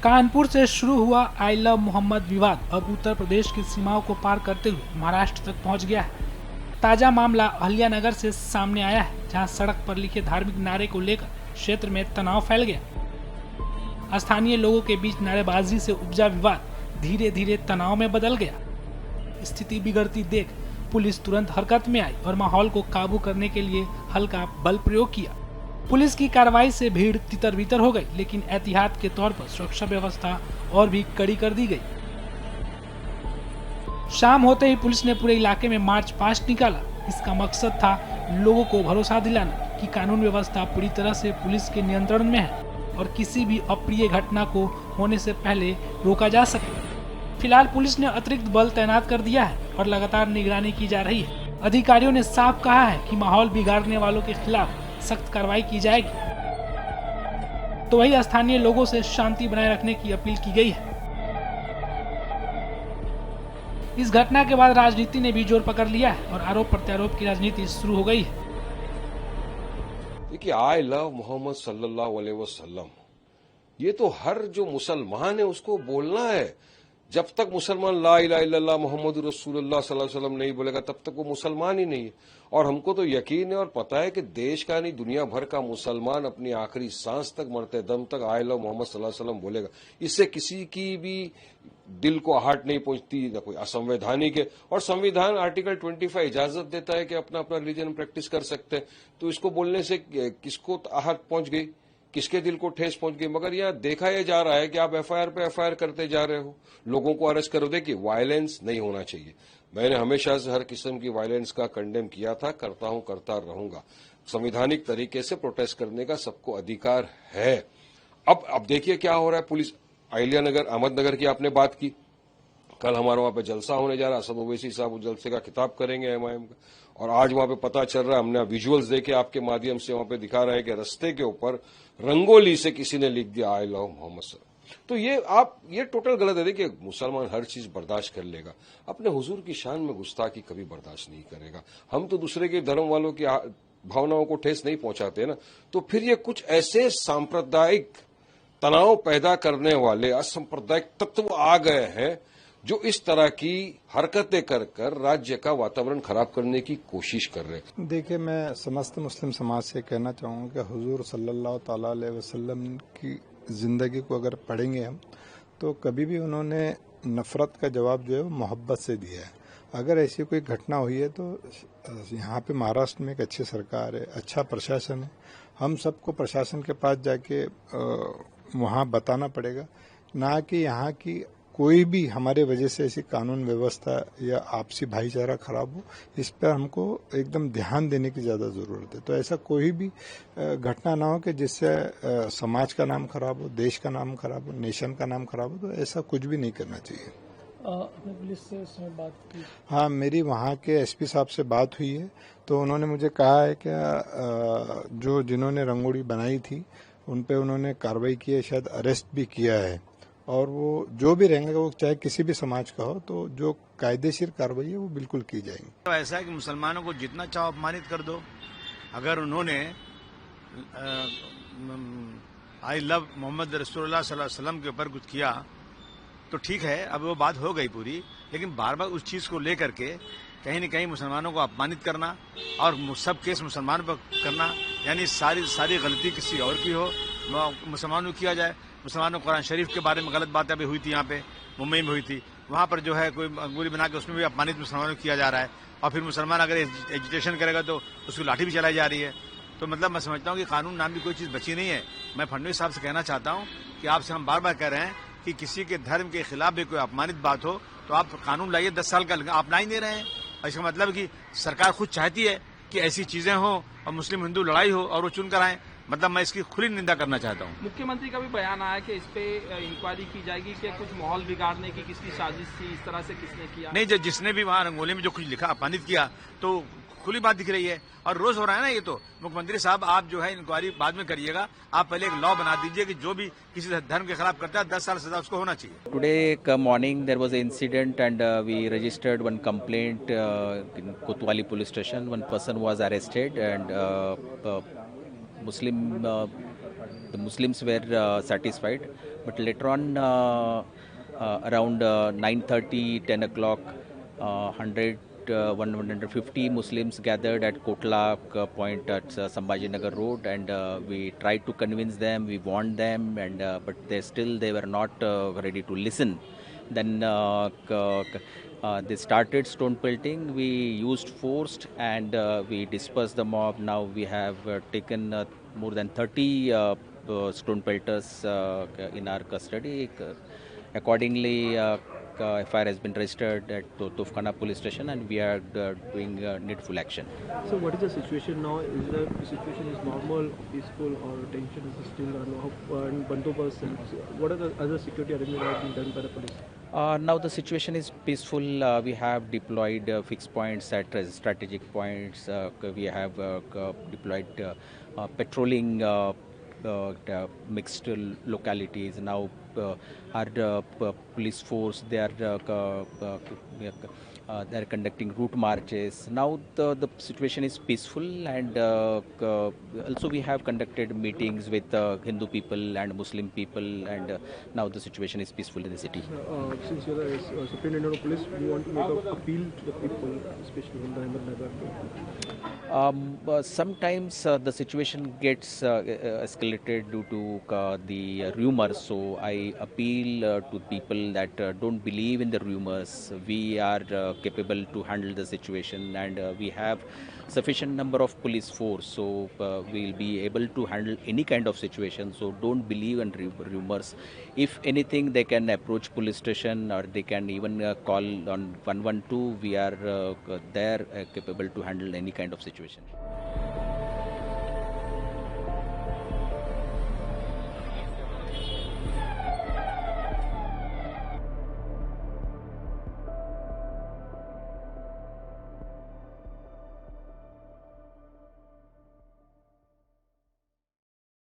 कानपुर से शुरू हुआ आई लव मोहम्मद विवाद अब उत्तर प्रदेश की सीमाओं को पार करते हुए महाराष्ट्र तक पहुंच गया है। ताजा मामला अहिल्यानगर से सामने आया है, जहां सड़क पर लिखे धार्मिक नारे को लेकर क्षेत्र में तनाव फैल गया। स्थानीय लोगों के बीच नारेबाजी से उपजा विवाद धीरे धीरे तनाव में बदल गया। स्थिति बिगड़ती देख पुलिस तुरंत हरकत में आई और माहौल को काबू करने के लिए हल्का बल प्रयोग किया। पुलिस की कार्रवाई से भीड़ तितर बितर हो गई, लेकिन एहतियात के तौर पर सुरक्षा व्यवस्था और भी कड़ी कर दी गई। शाम होते ही पुलिस ने पूरे इलाके में मार्च पास्ट निकाला। इसका मकसद था लोगों को भरोसा दिलाना कि कानून व्यवस्था पूरी तरह से पुलिस के नियंत्रण में है और किसी भी अप्रिय घटना को होने से पहले रोका जा सके। फिलहाल पुलिस ने अतिरिक्त बल तैनात कर दिया है और लगातार निगरानी की जा रही है। अधिकारियों ने साफ कहा है कि माहौल बिगाड़ने वालों के खिलाफ सख्त कार्रवाई की जाएगी। तो वही स्थानीय लोगों से शांति बनाए रखने की अपील की गई है। इस घटना के बाद राजनीति ने भी जोर पकड़ लिया है और आरोप प्रत्यारोप की राजनीति शुरू हो गई है। देखिए, आई लव मोहम्मद सल्लल्लाहु अलैहि वसल्लम, ये तो हर जो मुसलमान है उसको बोलना है। जब तक मुसलमान ला इलाहा इल्लल्लाह मोहम्मद रसूलुल्लाह सल्लल्लाहु अलैहि वसल्लम नहीं बोलेगा तब तक वो मुसलमान ही नहीं है। और हमको तो यकीन है और पता है कि देश का नहीं दुनिया भर का मुसलमान अपनी आखिरी सांस तक मरते दम तक आई लव मोहम्मद सल्लल्लाहु अलैहि वसल्लम बोलेगा। इससे किसी की भी दिल को आहट नहीं पहुंचती, न कोई असंवैधानिक है। और संविधान आर्टिकल 25 इजाजत देता है कि अपना अपना रिलीजन प्रैक्टिस कर सकते हैं। तो इसको बोलने से किसको आहट पहुंच गई, किसके दिल को ठेस पहुंच गई। मगर यहाँ देखा यह जा रहा है कि आप एफआईआर पे एफआईआर करते जा रहे हो, लोगों को अरेस्ट करो। देखिए, वायलेंस नहीं होना चाहिए। मैंने हमेशा से हर किस्म की वायलेंस का कंडेम किया था, करता हूं, करता रहूंगा। संवैधानिक तरीके से प्रोटेस्ट करने का सबको अधिकार है। अब देखिए क्या हो रहा है। पुलिस अहिल्यानगर अहमदनगर की आपने बात की, कल हमारे वहां पे जलसा होने जा रहा है। असद ओवैसी साहब उस जलसे का खिताब करेंगे एमआईएम का। और आज वहां पे पता चल रहा है, हमने विजुअल्स देखे आपके माध्यम से, वहां पे दिखा रहे हैं कि रास्ते के ऊपर रंगोली से किसी ने लिख दिया आई लव मोहम्मद सल्लल्लाहु। तो ये टोटल गलत है। देखिए, मुसलमान हर चीज बर्दाश्त कर लेगा, अपने हुजूर की शान में गुस्ताखी कभी बर्दाश्त नहीं करेगा। हम तो दूसरे के धर्म वालों की भावनाओं को ठेस नहीं पहुंचाते ना। तो फिर ये कुछ ऐसे सांप्रदायिक तनाव पैदा करने वाले असंप्रदायिक तत्व आ गए हैं जो इस तरह की हरकतें कर कर राज्य का वातावरण खराब करने की कोशिश कर रहे हैं। देखिए, मैं समस्त मुस्लिम समाज से कहना चाहूँगा कि हुजूर सल्लल्लाहु ताला अलैहि वसल्लम की ज़िंदगी को अगर पढ़ेंगे हम, तो कभी भी उन्होंने नफ़रत का जवाब जो है वो मोहब्बत से दिया है। अगर ऐसी कोई घटना हुई है तो यहाँ पे महाराष्ट्र में एक अच्छी सरकार है, अच्छा प्रशासन है। हम सबको प्रशासन के पास जाके वहाँ बताना पड़ेगा, ना कि यहाँ की कोई भी हमारे वजह से ऐसी कानून व्यवस्था या आपसी भाईचारा खराब हो। इस पर हमको एकदम ध्यान देने की ज़्यादा ज़रूरत है। तो ऐसा कोई भी घटना ना हो कि जिससे समाज का नाम खराब हो, देश का नाम खराब हो, नेशन का नाम खराब हो। तो ऐसा कुछ भी नहीं करना चाहिए। आपने पुलिस से इस समय बात की? हाँ, मेरी वहाँ के एसपी साहब से बात हुई है। तो उन्होंने मुझे कहा है कि जिन्होंने रंगोली बनाई थी उन पे उन्होंने कार्रवाई की है, शायद अरेस्ट भी किया है। और वो जो भी रहेंगे, वो चाहे किसी भी समाज का हो, तो जो कायदेशीर कार्रवाई है वो बिल्कुल की जाएगी। तो ऐसा है कि मुसलमानों को जितना चाहो अपमानित कर दो। अगर उन्होंने आई लव मोहम्मद रसूलुल्लाह सल्लल्लाहु अलैहि वसल्लम के ऊपर कुछ किया तो ठीक है, अब वो बात हो गई पूरी। लेकिन बार बार उस चीज को लेकर के कहीं न कहीं मुसलमानों को अपमानित करना और सब केस मुसलमान पर करना, यानी सारी गलती किसी और की हो, मुसलमानों को किया जाए। मुसलमानों कुरान शरीफ के बारे में गलत बातें भी हुई थी, यहाँ पे मुंबई में हुई थी। वहाँ पर जो है कोई अंगूरी बना के उसमें भी अपमानित मुसलमानों को किया जा रहा है। और फिर मुसलमान अगर एजुटेशन करेगा तो उसकी लाठी भी चलाई जा रही है। तो मतलब मैं समझता हूँ कि कानून नाम की कोई चीज़ बची नहीं है। मैं फडणवीस साहब से कहना चाहता हूँ कि आपसे हम बार बार कह रहे हैं कि किसी के धर्म के खिलाफ भी कोई अपमानित बात हो तो आप कानून लाइए। 10 साल का आप ला ही नहीं रहे हैं। इसका मतलब कि सरकार खुद चाहती है कि ऐसी चीजें हो और मुस्लिम हिंदू लड़ाई हो और वो चुन कर आए। मतलब मैं इसकी खुली निंदा करना चाहता हूँ। मुख्यमंत्री का भी बयान आया कि इस पे इंक्वायरी की जाएगी कि कुछ माहौल बिगाड़ने की किसकी साजिश थी, इस तरह से किसने किया। नहीं, जिसने भी वहाँ रंगोली में जो कुछ लिखा अपमानित किया तो खुली बात दिख रही है और रोज हो रहा है ना ये। तो मुख्यमंत्री साहब, आप जो है इंक्वायरी बाद में करिएगा। आप पहले एक लॉ बना दीजिए कि जो भी किसी धर्म के खिलाफ करता है 10 साल सजा उसको होना चाहिए। Today morning there was an incident and we registered one complaint in Kotwali police station. One person was arrested and Muslim the Muslims were satisfied, but later on around 9:30, 10 o'clock, 150 Muslims gathered at Kotla point at Sambhajinagar Road, and we tried to convince them, we warned them, and but they were not ready to listen. Then they started stone pelting. We used force and we dispersed the mob. Now we have taken more than 30 stone pelters in our custody. Accordingly, FIR has been registered at Tofkhana police station, and we are doing needful action. So what is the situation now? Is the situation is normal, peaceful, or tension is still and bandobast? And what are the other security arrangements that have been done by the police? Now the situation is peaceful. We have deployed fixed points at strategic points. We have deployed patrolling mixed localities. Now our police force, they are conducting route marches. Now the situation is peaceful, and also we have conducted meetings with Hindu people and Muslim people, and now the situation is peaceful in the city. Since you're the Superintendent of Police, we want to make an appeal to the people, especially in the Ahmednagar. Sometimes the situation gets escalated due to the rumors. So I appeal to people that don't believe in the rumors. We are capable to handle the situation, and we have sufficient number of police force. So we'll be able to handle any kind of situation. So don't believe in rumors. If anything, they can approach police station, or they can even call on 112. We are there capable to handle any kind of situation.